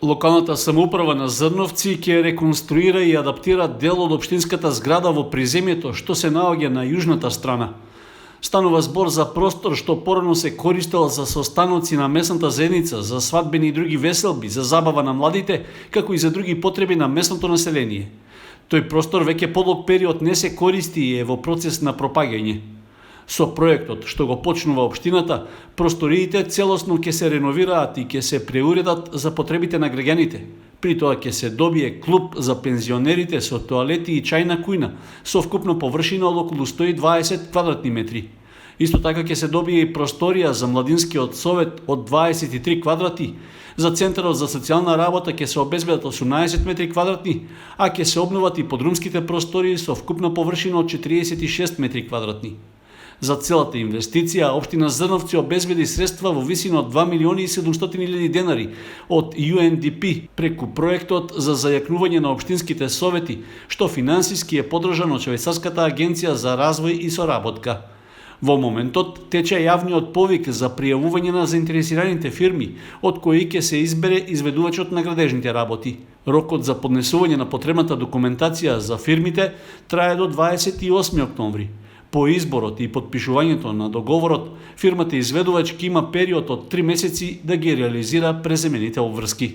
Локалната самоуправа на Зрновци ќе реконструира и адаптира дел од општинската зграда во приземјето што се наоѓа на јужната страна. Станува збор за простор што порано се користел за состаноци на местната заедница, за свадбени и други веселби, за забава на младите, како и за други потреби на местното население. Тој простор веќе подолг период не се користи и е во процес на пропагање. Со проектот што го почнува општината, просториите целосно ќе се реновираат и ќе се преуредат за потребите на граѓаните. При тоа ќе се добие клуб за пензионерите со тоалети и чајна кујна, со вкупна површина од околу 120 квадратни метри. Исто така ќе се добие и просторија за младинскиот совет од 23 квадрати, за Центарот за социјална работа ќе се обезбедат 18 метри квадратни, а ќе се обноват и подрумските простории со вкупна површина од 46 метри квадратни. За целата инвестиција, општина Зрновци обезбеди средства во висина од 2.700.000 денари од UNDP преку проектот за зајакнување на општинските совети, што финансиски е подржан од Швајцарската агенција за развој и соработка. Во моментот тече јавниот повик за пријавување на заинтересираните фирми, од кои ќе се избере изведувачот на градежните работи. Рокот за поднесување на потребната документација за фирмите трае до 28 октомври. По изборот и подпишувањето на договорот, фирмата изведувач ќе има период од 3 месеци да ги реализира преземените обврски.